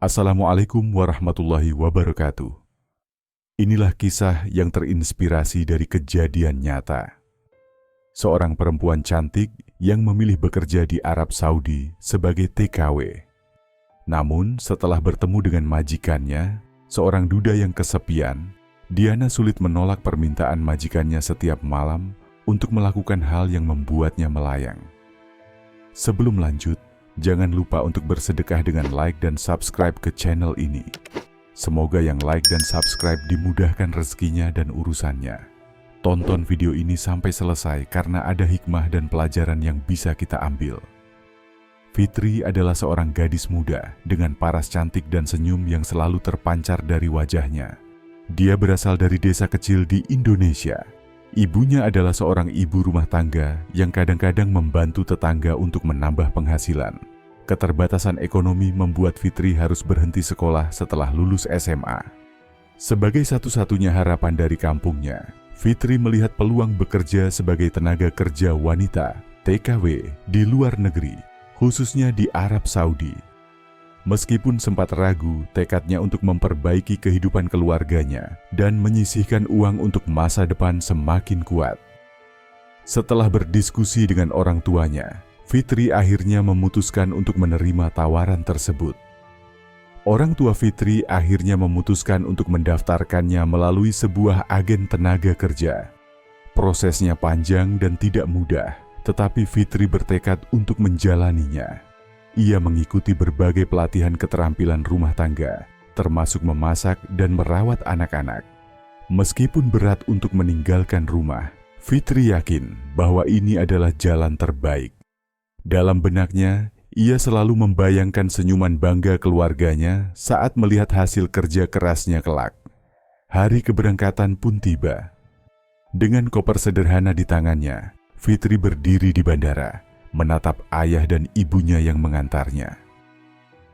Assalamualaikum warahmatullahi wabarakatuh. Inilah kisah yang terinspirasi dari kejadian nyata. Seorang perempuan cantik yang memilih bekerja di Arab Saudi sebagai TKW. Namun setelah bertemu dengan majikannya, seorang duda yang kesepian, Diana sulit menolak permintaan majikannya setiap malam untuk melakukan hal yang membuatnya melayang. Sebelum lanjut, jangan lupa untuk bersedekah dengan like dan subscribe ke channel ini. Semoga yang like dan subscribe dimudahkan rezekinya dan urusannya. Tonton video ini sampai selesai karena ada hikmah dan pelajaran yang bisa kita ambil. Fitri adalah seorang gadis muda dengan paras cantik dan senyum yang selalu terpancar dari wajahnya. Dia berasal dari desa kecil di Indonesia. Ibunya adalah seorang ibu rumah tangga yang kadang-kadang membantu tetangga untuk menambah penghasilan. Keterbatasan ekonomi membuat Fitri harus berhenti sekolah setelah lulus SMA. Sebagai satu-satunya harapan dari kampungnya, Fitri melihat peluang bekerja sebagai tenaga kerja wanita (TKW) di luar negeri, khususnya di Arab Saudi. Meskipun sempat ragu, tekadnya untuk memperbaiki kehidupan keluarganya dan menyisihkan uang untuk masa depan semakin kuat. Setelah berdiskusi dengan orang tuanya, Fitri akhirnya memutuskan untuk menerima tawaran tersebut. Orang tua Fitri akhirnya memutuskan untuk mendaftarkannya melalui sebuah agen tenaga kerja. Prosesnya panjang dan tidak mudah, tetapi Fitri bertekad untuk menjalaninya. Ia mengikuti berbagai pelatihan keterampilan rumah tangga, termasuk memasak dan merawat anak-anak. Meskipun berat untuk meninggalkan rumah, Fitri yakin bahwa ini adalah jalan terbaik. Dalam benaknya, ia selalu membayangkan senyuman bangga keluarganya saat melihat hasil kerja kerasnya kelak. Hari keberangkatan pun tiba. Dengan koper sederhana di tangannya, Fitri berdiri di bandara, menatap ayah dan ibunya yang mengantarnya.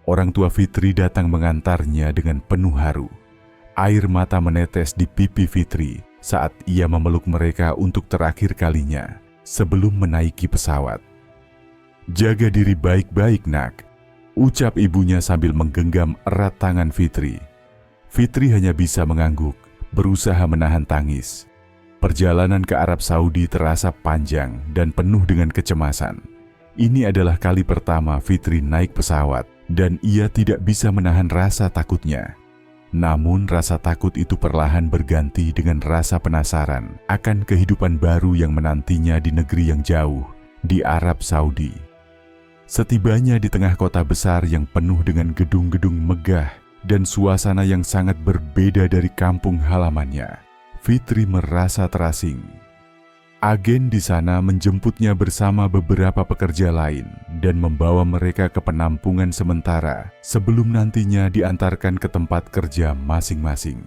Orang tua Fitri datang mengantarnya dengan penuh haru. Air mata menetes di pipi Fitri saat ia memeluk mereka untuk terakhir kalinya sebelum menaiki pesawat. "Jaga diri baik-baik, nak," ucap ibunya sambil menggenggam erat tangan Fitri. Fitri hanya bisa mengangguk, berusaha menahan tangis. Perjalanan ke Arab Saudi terasa panjang dan penuh dengan kecemasan. Ini adalah kali pertama Fitri naik pesawat dan ia tidak bisa menahan rasa takutnya. Namun rasa takut itu perlahan berganti dengan rasa penasaran akan kehidupan baru yang menantinya di negeri yang jauh, di Arab Saudi. Setibanya di tengah kota besar yang penuh dengan gedung-gedung megah dan suasana yang sangat berbeda dari kampung halamannya, Fitri merasa terasing. Agen di sana menjemputnya bersama beberapa pekerja lain dan membawa mereka ke penampungan sementara sebelum nantinya diantarkan ke tempat kerja masing-masing.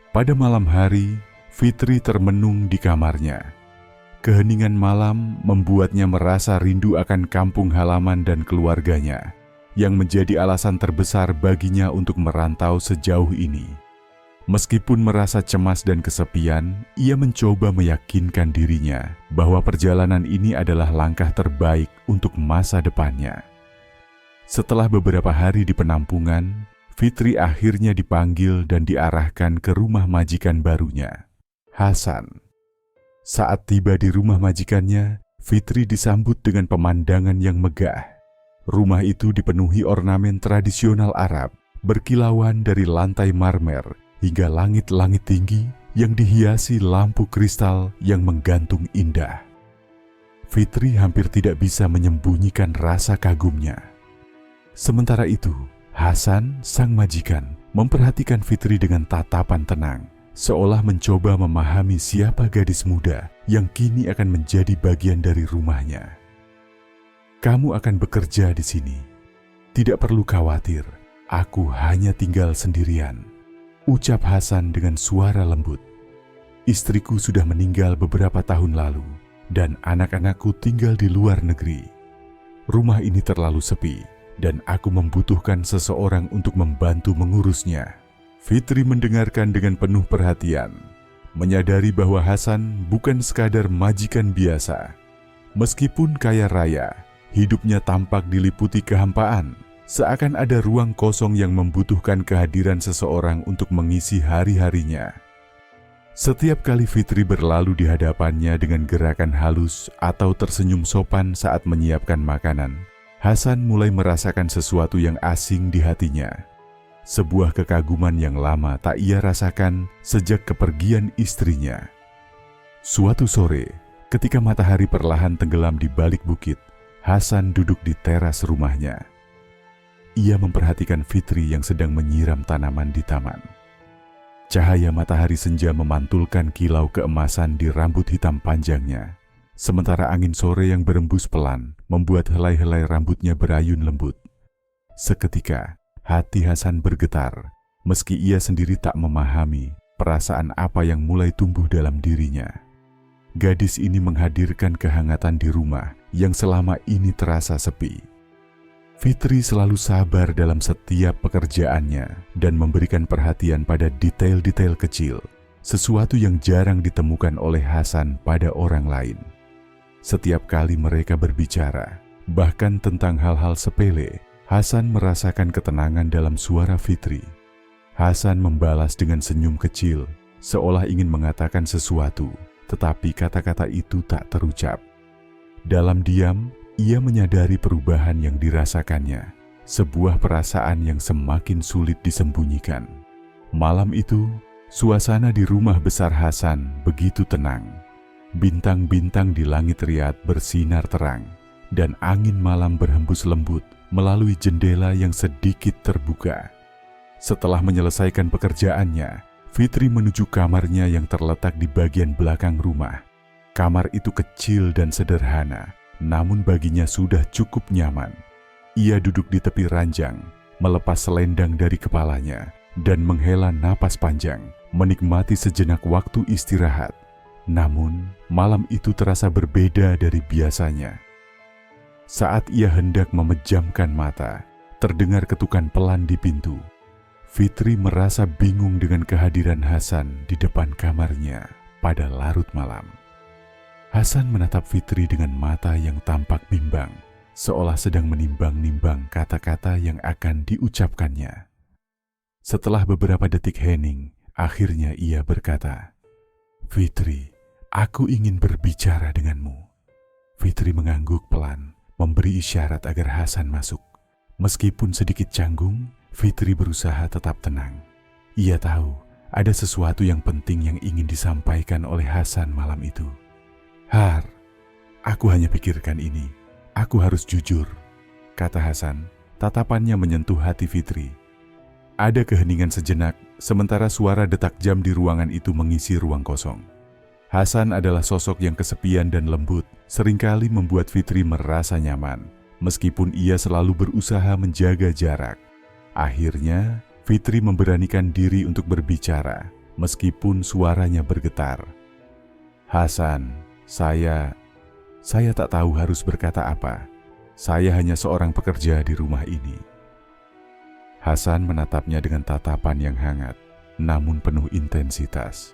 Pada malam hari, Fitri termenung di kamarnya. Keheningan malam membuatnya merasa rindu akan kampung halaman dan keluarganya, yang menjadi alasan terbesar baginya untuk merantau sejauh ini. Meskipun merasa cemas dan kesepian, ia mencoba meyakinkan dirinya bahwa perjalanan ini adalah langkah terbaik untuk masa depannya. Setelah beberapa hari di penampungan, Fitri akhirnya dipanggil dan diarahkan ke rumah majikan barunya, Hasan. Saat tiba di rumah majikannya, Fitri disambut dengan pemandangan yang megah. Rumah itu dipenuhi ornamen tradisional Arab, berkilauan dari lantai marmer hingga langit-langit tinggi yang dihiasi lampu kristal yang menggantung indah. Fitri hampir tidak bisa menyembunyikan rasa kagumnya. Sementara itu, Hasan, sang majikan, memperhatikan Fitri dengan tatapan tenang, seolah mencoba memahami siapa gadis muda yang kini akan menjadi bagian dari rumahnya. "Kamu akan bekerja di sini. Tidak perlu khawatir, aku hanya tinggal sendirian," ucap Hasan dengan suara lembut. "Istriku sudah meninggal beberapa tahun lalu dan anak-anakku tinggal di luar negeri. Rumah ini terlalu sepi dan aku membutuhkan seseorang untuk membantu mengurusnya." Fitri mendengarkan dengan penuh perhatian, menyadari bahwa Hasan bukan sekadar majikan biasa. Meskipun kaya raya, hidupnya tampak diliputi kehampaan, Seakan ada ruang kosong yang membutuhkan kehadiran seseorang untuk mengisi hari-harinya. Setiap kali Fitri berlalu di hadapannya dengan gerakan halus atau tersenyum sopan saat menyiapkan makanan, Hasan mulai merasakan sesuatu yang asing di hatinya. Sebuah kekaguman yang lama tak ia rasakan sejak kepergian istrinya. Suatu sore, ketika matahari perlahan tenggelam di balik bukit, Hasan duduk di teras rumahnya. Ia memperhatikan Fitri yang sedang menyiram tanaman di taman. Cahaya matahari senja memantulkan kilau keemasan di rambut hitam panjangnya, sementara angin sore yang berembus pelan membuat helai-helai rambutnya berayun lembut. Seketika, hati Hasan bergetar, meski ia sendiri tak memahami perasaan apa yang mulai tumbuh dalam dirinya. Gadis ini menghadirkan kehangatan di rumah yang selama ini terasa sepi. Fitri selalu sabar dalam setiap pekerjaannya dan memberikan perhatian pada detail-detail kecil, sesuatu yang jarang ditemukan oleh Hasan pada orang lain. Setiap kali mereka berbicara, bahkan tentang hal-hal sepele, Hasan merasakan ketenangan dalam suara Fitri. Hasan membalas dengan senyum kecil, seolah ingin mengatakan sesuatu, tetapi kata-kata itu tak terucap. Dalam diam, ia menyadari perubahan yang dirasakannya, sebuah perasaan yang semakin sulit disembunyikan. Malam itu, suasana di rumah besar Hasan begitu tenang. Bintang-bintang di langit Riyadh bersinar terang, dan angin malam berhembus lembut melalui jendela yang sedikit terbuka. Setelah menyelesaikan pekerjaannya, Fitri menuju kamarnya yang terletak di bagian belakang rumah. Kamar itu kecil dan sederhana, namun baginya sudah cukup nyaman. Ia duduk di tepi ranjang, melepas selendang dari kepalanya, dan menghela napas panjang, menikmati sejenak waktu istirahat. Namun, malam itu terasa berbeda dari biasanya. Saat ia hendak memejamkan mata, terdengar ketukan pelan di pintu. Fitri merasa bingung dengan kehadiran Hasan di depan kamarnya pada larut malam. Hasan menatap Fitri dengan mata yang tampak bimbang, seolah sedang menimbang-nimbang kata-kata yang akan diucapkannya. Setelah beberapa detik hening, akhirnya ia berkata, "Fitri, aku ingin berbicara denganmu." Fitri mengangguk pelan, memberi isyarat agar Hasan masuk. Meskipun sedikit canggung, Fitri berusaha tetap tenang. Ia tahu ada sesuatu yang penting yang ingin disampaikan oleh Hasan malam itu. "Har, aku hanya pikirkan ini. Aku harus jujur," kata Hasan. Tatapannya menyentuh hati Fitri. Ada keheningan sejenak, sementara suara detak jam di ruangan itu mengisi ruang kosong. Hasan adalah sosok yang kesepian dan lembut, seringkali membuat Fitri merasa nyaman, meskipun ia selalu berusaha menjaga jarak. Akhirnya, Fitri memberanikan diri untuk berbicara, meskipun suaranya bergetar. "Hasan, Saya tak tahu harus berkata apa. Saya hanya seorang pekerja di rumah ini." Hasan menatapnya dengan tatapan yang hangat, namun penuh intensitas.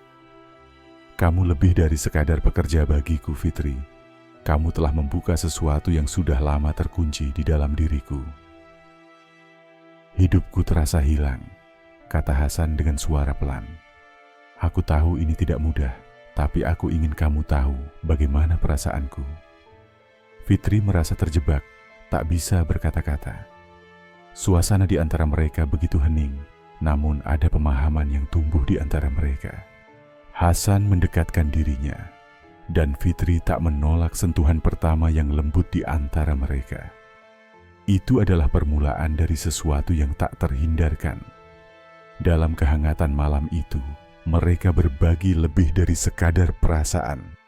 "Kamu lebih dari sekadar pekerja bagiku, Fitri. Kamu telah membuka sesuatu yang sudah lama terkunci di dalam diriku." "Hidupku terasa hilang," kata Hasan dengan suara pelan. "Aku tahu ini tidak mudah. Tapi aku ingin kamu tahu bagaimana perasaanku." Fitri merasa terjebak, tak bisa berkata-kata. Suasana di antara mereka begitu hening, namun ada pemahaman yang tumbuh di antara mereka. Hasan mendekatkan dirinya, dan Fitri tak menolak sentuhan pertama yang lembut di antara mereka. Itu adalah permulaan dari sesuatu yang tak terhindarkan. Dalam kehangatan malam itu, mereka berbagi lebih dari sekadar perasaan.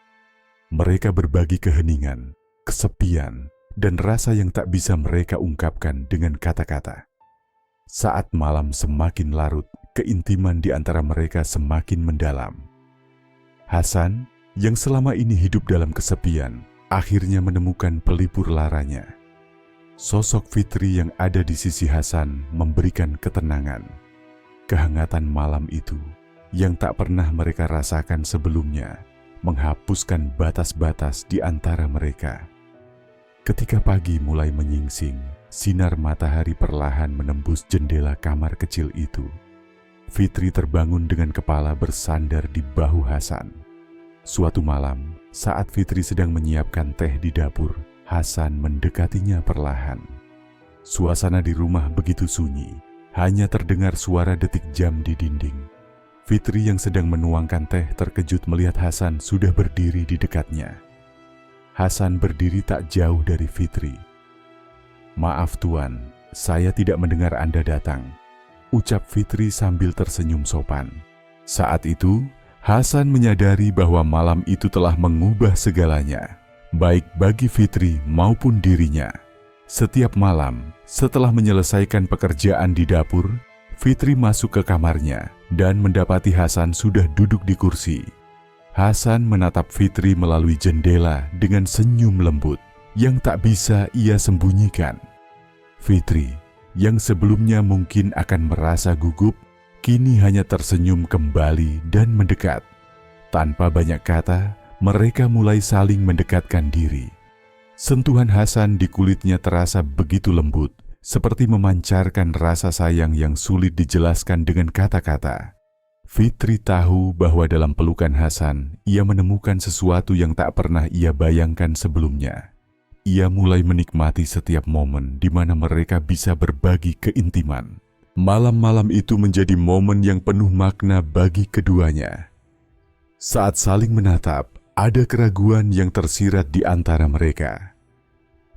Mereka berbagi keheningan, kesepian, dan rasa yang tak bisa mereka ungkapkan dengan kata-kata. Saat malam semakin larut, keintiman di antara mereka semakin mendalam. Hasan, yang selama ini hidup dalam kesepian, akhirnya menemukan pelipur laranya. Sosok Fitri yang ada di sisi Hasan memberikan ketenangan. Kehangatan malam itu yang tak pernah mereka rasakan sebelumnya, menghapuskan batas-batas di antara mereka. Ketika pagi mulai menyingsing, sinar matahari perlahan menembus jendela kamar kecil itu. Fitri terbangun dengan kepala bersandar di bahu Hasan. Suatu malam, saat Fitri sedang menyiapkan teh di dapur, Hasan mendekatinya perlahan. Suasana di rumah begitu sunyi, hanya terdengar suara detik jam di dinding. Fitri yang sedang menuangkan teh terkejut melihat Hasan sudah berdiri di dekatnya. Hasan berdiri tak jauh dari Fitri. "Maaf Tuan, saya tidak mendengar Anda datang," ucap Fitri sambil tersenyum sopan. Saat itu, Hasan menyadari bahwa malam itu telah mengubah segalanya, baik bagi Fitri maupun dirinya. Setiap malam, setelah menyelesaikan pekerjaan di dapur, Fitri masuk ke kamarnya dan mendapati Hasan sudah duduk di kursi. Hasan menatap Fitri melalui jendela dengan senyum lembut yang tak bisa ia sembunyikan. Fitri, yang sebelumnya mungkin akan merasa gugup, kini hanya tersenyum kembali dan mendekat. Tanpa banyak kata, mereka mulai saling mendekatkan diri. Sentuhan Hasan di kulitnya terasa begitu lembut, seperti memancarkan rasa sayang yang sulit dijelaskan dengan kata-kata. Fitri tahu bahwa dalam pelukan Hasan, ia menemukan sesuatu yang tak pernah ia bayangkan sebelumnya. Ia mulai menikmati setiap momen di mana mereka bisa berbagi keintiman. Malam-malam itu menjadi momen yang penuh makna bagi keduanya. Saat saling menatap, ada keraguan yang tersirat di antara mereka.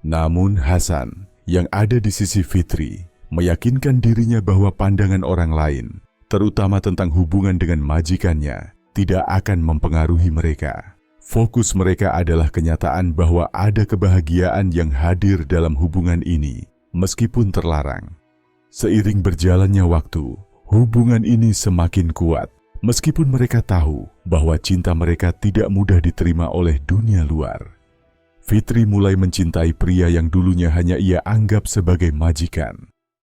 Namun Hasan, yang ada di sisi Fitri, meyakinkan dirinya bahwa pandangan orang lain, terutama tentang hubungan dengan majikannya, tidak akan mempengaruhi mereka. Fokus mereka adalah kenyataan bahwa ada kebahagiaan yang hadir dalam hubungan ini, meskipun terlarang. Seiring berjalannya waktu, hubungan ini semakin kuat, meskipun mereka tahu bahwa cinta mereka tidak mudah diterima oleh dunia luar. Fitri mulai mencintai pria yang dulunya hanya ia anggap sebagai majikan.